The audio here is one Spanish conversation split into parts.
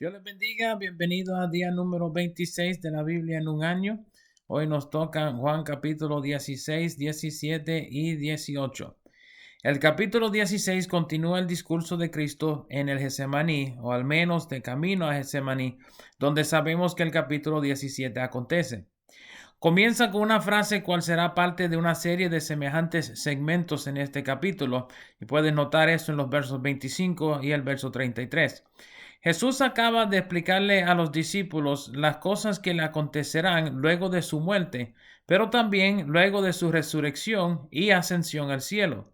Dios les bendiga, bienvenido a día número 26 de la Biblia en un año. Hoy nos toca Juan capítulo 16, 17 y 18. El capítulo 16 continúa el discurso de Cristo en el Getsemaní, o al menos de camino a Getsemaní, donde sabemos que el capítulo 17 acontece. Comienza con una frase cual será parte de una serie de semejantes segmentos en este capítulo, y puedes notar eso en los versos 25 y el verso 33. Jesús acaba de explicarle a los discípulos las cosas que le acontecerán luego de su muerte, pero también luego de su resurrección y ascensión al cielo.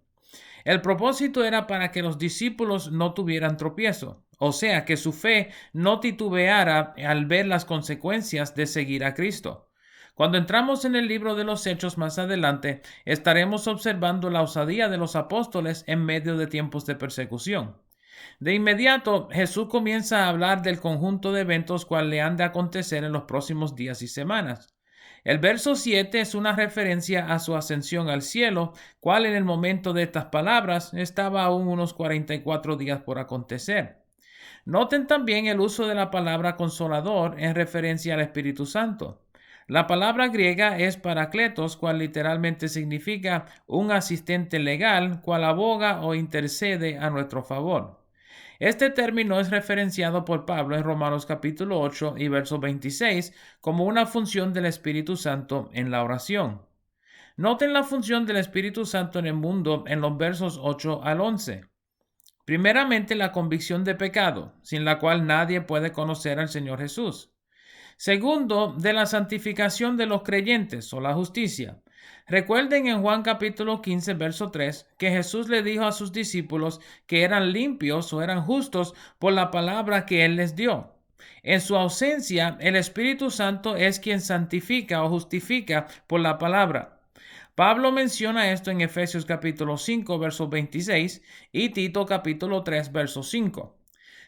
El propósito era para que los discípulos no tuvieran tropiezo, o sea, que su fe no titubeara al ver las consecuencias de seguir a Cristo. Cuando entramos en el libro de los Hechos más adelante, estaremos observando la osadía de los apóstoles en medio de tiempos de persecución. De inmediato, Jesús comienza a hablar del conjunto de eventos cuales le han de acontecer en los próximos días y semanas. El verso 7 es una referencia a su ascensión al cielo, cual en el momento de estas palabras estaba aún unos 44 días por acontecer. Noten también el uso de la palabra consolador en referencia al Espíritu Santo. La palabra griega es parakletos, cual literalmente significa un asistente legal, cual aboga o intercede a nuestro favor. Este término es referenciado por Pablo en Romanos capítulo 8 y verso 26 como una función del Espíritu Santo en la oración. Noten la función del Espíritu Santo en el mundo en los versos 8 al 11. Primeramente, la convicción de pecado, sin la cual nadie puede conocer al Señor Jesús. Segundo, de la santificación de los creyentes o la justicia. Recuerden en Juan capítulo 15, verso 3, que Jesús le dijo a sus discípulos que eran limpios o eran justos por la palabra que Él les dio. En su ausencia, el Espíritu Santo es quien santifica o justifica por la palabra. Pablo menciona esto en Efesios capítulo 5, verso 26 y Tito capítulo 3, verso 5.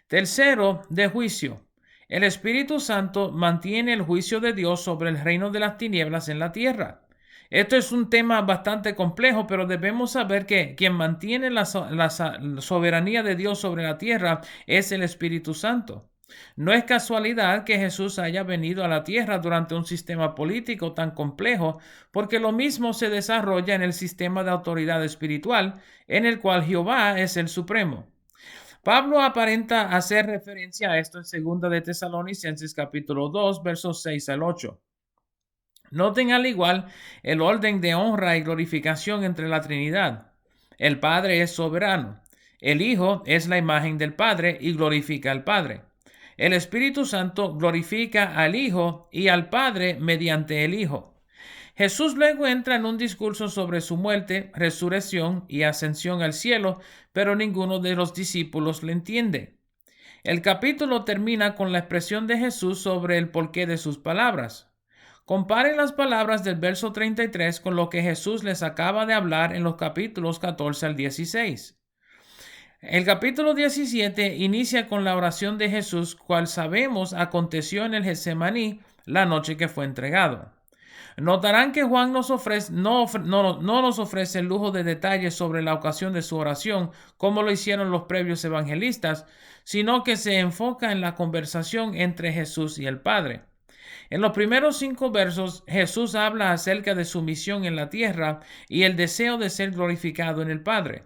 Tercero, de juicio. El Espíritu Santo mantiene el juicio de Dios sobre el reino de las tinieblas en la tierra. Esto es un tema bastante complejo, pero debemos saber que quien mantiene la soberanía de Dios sobre la tierra es el Espíritu Santo. No es casualidad que Jesús haya venido a la tierra durante un sistema político tan complejo, porque lo mismo se desarrolla en el sistema de autoridad espiritual, en el cual Jehová es el supremo. Pablo aparenta hacer referencia a esto en 2 de Tesalonicenses capítulo 2, versos 6 al 8. Noten al igual el orden de honra y glorificación entre la Trinidad. El Padre es soberano. El Hijo es la imagen del Padre y glorifica al Padre. El Espíritu Santo glorifica al Hijo y al Padre mediante el Hijo. Jesús luego entra en un discurso sobre su muerte, resurrección y ascensión al cielo, pero ninguno de los discípulos le entiende. El capítulo termina con la expresión de Jesús sobre el porqué de sus palabras. Comparen las palabras del verso 33 con lo que Jesús les acaba de hablar en los capítulos 14 al 16. El capítulo 17 inicia con la oración de Jesús, cual sabemos aconteció en el Getsemaní la noche que fue entregado. Notarán que Juan no nos ofrece el lujo de detalles sobre la ocasión de su oración, como lo hicieron los previos evangelistas, sino que se enfoca en la conversación entre Jesús y el Padre. En los primeros 5 versos, Jesús habla acerca de su misión en la tierra y el deseo de ser glorificado en el Padre.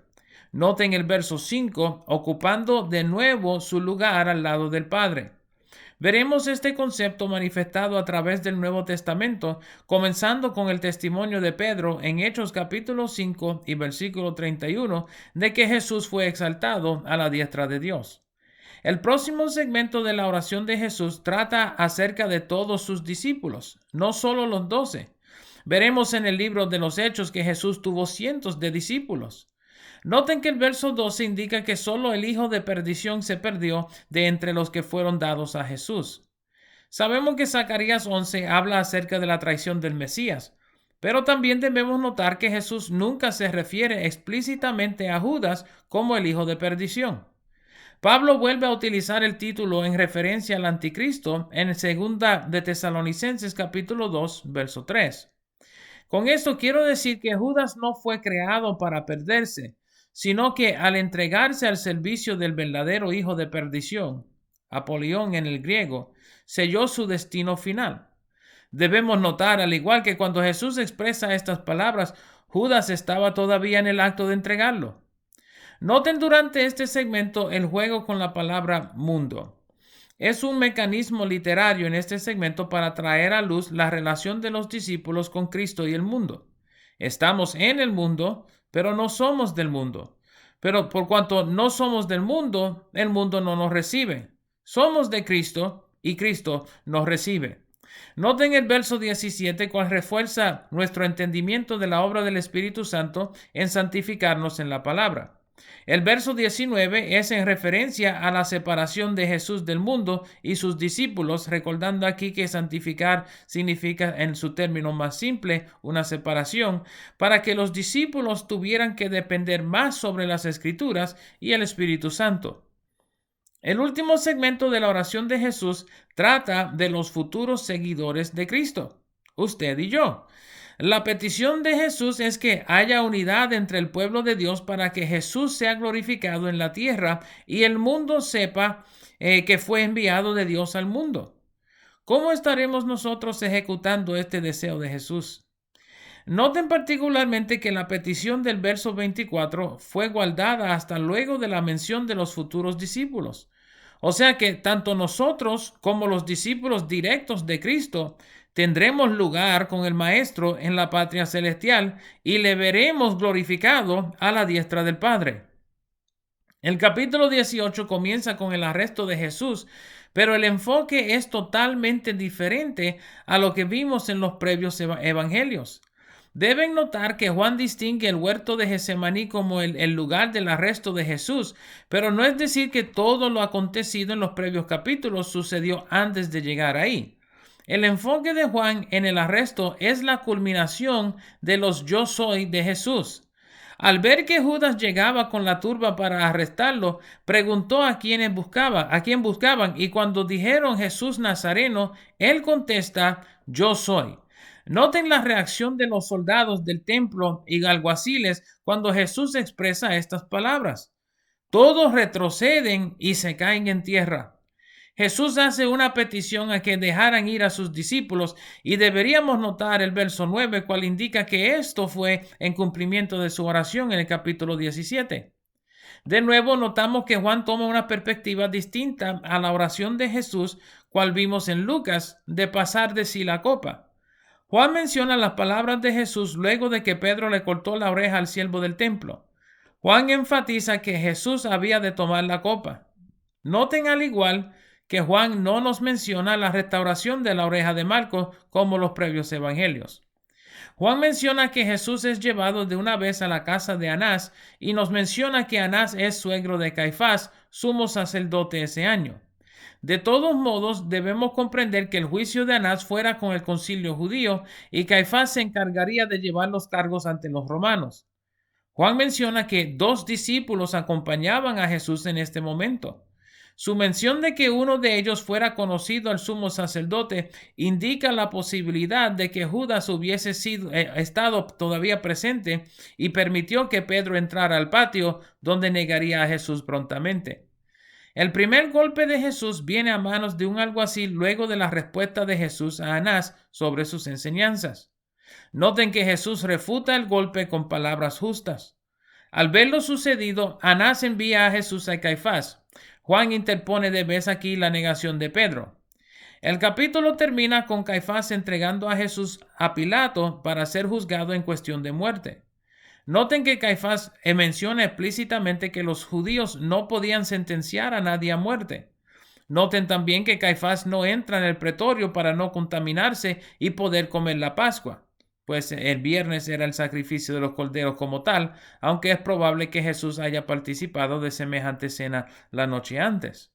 Noten el verso 5, ocupando de nuevo su lugar al lado del Padre. Veremos este concepto manifestado a través del Nuevo Testamento, comenzando con el testimonio de Pedro en Hechos capítulo 5 y versículo 31, de que Jesús fue exaltado a la diestra de Dios. El próximo segmento de la oración de Jesús trata acerca de todos sus discípulos, no solo los 12. Veremos en el libro de los Hechos que Jesús tuvo cientos de discípulos. Noten que el verso 12 indica que solo el hijo de perdición se perdió de entre los que fueron dados a Jesús. Sabemos que Zacarías 11 habla acerca de la traición del Mesías, pero también debemos notar que Jesús nunca se refiere explícitamente a Judas como el hijo de perdición. Pablo vuelve a utilizar el título en referencia al anticristo en 2 de Tesalonicenses capítulo 2, verso 3. Con esto quiero decir que Judas no fue creado para perderse, sino que al entregarse al servicio del verdadero hijo de perdición, Apolión en el griego, selló su destino final. Debemos notar, al igual que cuando Jesús expresa estas palabras, Judas estaba todavía en el acto de entregarlo. Noten durante este segmento el juego con la palabra mundo. Es un mecanismo literario en este segmento para traer a luz la relación de los discípulos con Cristo y el mundo. Estamos en el mundo, pero no somos del mundo. Pero por cuanto no somos del mundo, el mundo no nos recibe. Somos de Cristo y Cristo nos recibe. Noten el verso 17, cual refuerza nuestro entendimiento de la obra del Espíritu Santo en santificarnos en la palabra. El verso 19 es en referencia a la separación de Jesús del mundo y sus discípulos, recordando aquí que santificar significa, en su término más simple, una separación, para que los discípulos tuvieran que depender más sobre las Escrituras y el Espíritu Santo. El último segmento de la oración de Jesús trata de los futuros seguidores de Cristo, usted y yo. La petición de Jesús es que haya unidad entre el pueblo de Dios para que Jesús sea glorificado en la tierra y el mundo sepa que fue enviado de Dios al mundo. ¿Cómo estaremos nosotros ejecutando este deseo de Jesús? Noten particularmente que la petición del verso 24 fue guardada hasta luego de la mención de los futuros discípulos. O sea que tanto nosotros como los discípulos directos de Cristo tendremos lugar con el Maestro en la patria celestial y le veremos glorificado a la diestra del Padre. El capítulo 18 comienza con el arresto de Jesús, pero el enfoque es totalmente diferente a lo que vimos en los previos evangelios. Deben notar que Juan distingue el huerto de Getsemaní como el lugar del arresto de Jesús, pero no es decir que todo lo acontecido en los previos capítulos sucedió antes de llegar ahí. El enfoque de Juan en el arresto es la culminación de los yo soy de Jesús. Al ver que Judas llegaba con la turba para arrestarlo, preguntó a quién buscaban, y cuando dijeron Jesús Nazareno, él contesta, yo soy. Noten la reacción de los soldados del templo y alguaciles cuando Jesús expresa estas palabras. Todos retroceden y se caen en tierra. Jesús hace una petición a que dejaran ir a sus discípulos y deberíamos notar el verso 9, cual indica que esto fue en cumplimiento de su oración en el capítulo 17. De nuevo notamos que Juan toma una perspectiva distinta a la oración de Jesús, cual vimos en Lucas, de pasar de sí la copa. Juan menciona las palabras de Jesús luego de que Pedro le cortó la oreja al siervo del templo. Juan enfatiza que Jesús había de tomar la copa. Noten al igual que Juan no nos menciona la restauración de la oreja de Marcos como los previos evangelios. Juan menciona que Jesús es llevado de una vez a la casa de Anás y nos menciona que Anás es suegro de Caifás, sumo sacerdote ese año. De todos modos, debemos comprender que el juicio de Anás fuera con el concilio judío y Caifás se encargaría de llevar los cargos ante los romanos. Juan menciona que 2 discípulos acompañaban a Jesús en este momento. Su mención de que uno de ellos fuera conocido al sumo sacerdote indica la posibilidad de que Judas hubiese estado todavía presente y permitió que Pedro entrara al patio donde negaría a Jesús prontamente. El primer golpe de Jesús viene a manos de un alguacil luego de la respuesta de Jesús a Anás sobre sus enseñanzas. Noten que Jesús refuta el golpe con palabras justas. Al ver lo sucedido, Anás envía a Jesús a Caifás. Juan interpone de vez aquí la negación de Pedro. El capítulo termina con Caifás entregando a Jesús a Pilato para ser juzgado en cuestión de muerte. Noten que Caifás menciona explícitamente que los judíos no podían sentenciar a nadie a muerte. Noten también que Caifás no entra en el pretorio para no contaminarse y poder comer la Pascua, pues el viernes era el sacrificio de los corderos como tal, aunque es probable que Jesús haya participado de semejante cena la noche antes.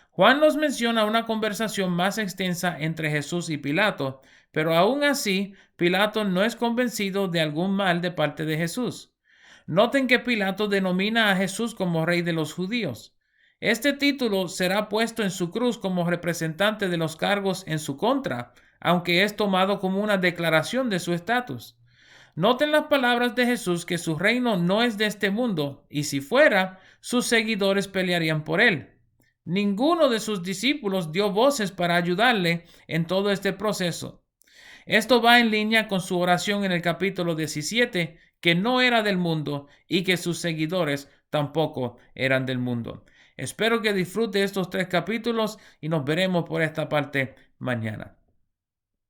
Juan nos menciona una conversación más extensa entre Jesús y Pilato, pero aún así, Pilato no es convencido de algún mal de parte de Jesús. Noten que Pilato denomina a Jesús como rey de los judíos. Este título será puesto en su cruz como representante de los cargos en su contra, aunque es tomado como una declaración de su estatus. Noten las palabras de Jesús que su reino no es de este mundo, y si fuera, sus seguidores pelearían por él. Ninguno de sus discípulos dio voces para ayudarle en todo este proceso. Esto va en línea con su oración en el capítulo 17, que no era del mundo y que sus seguidores tampoco eran del mundo. Espero que disfrute estos 3 capítulos y nos veremos por esta parte mañana.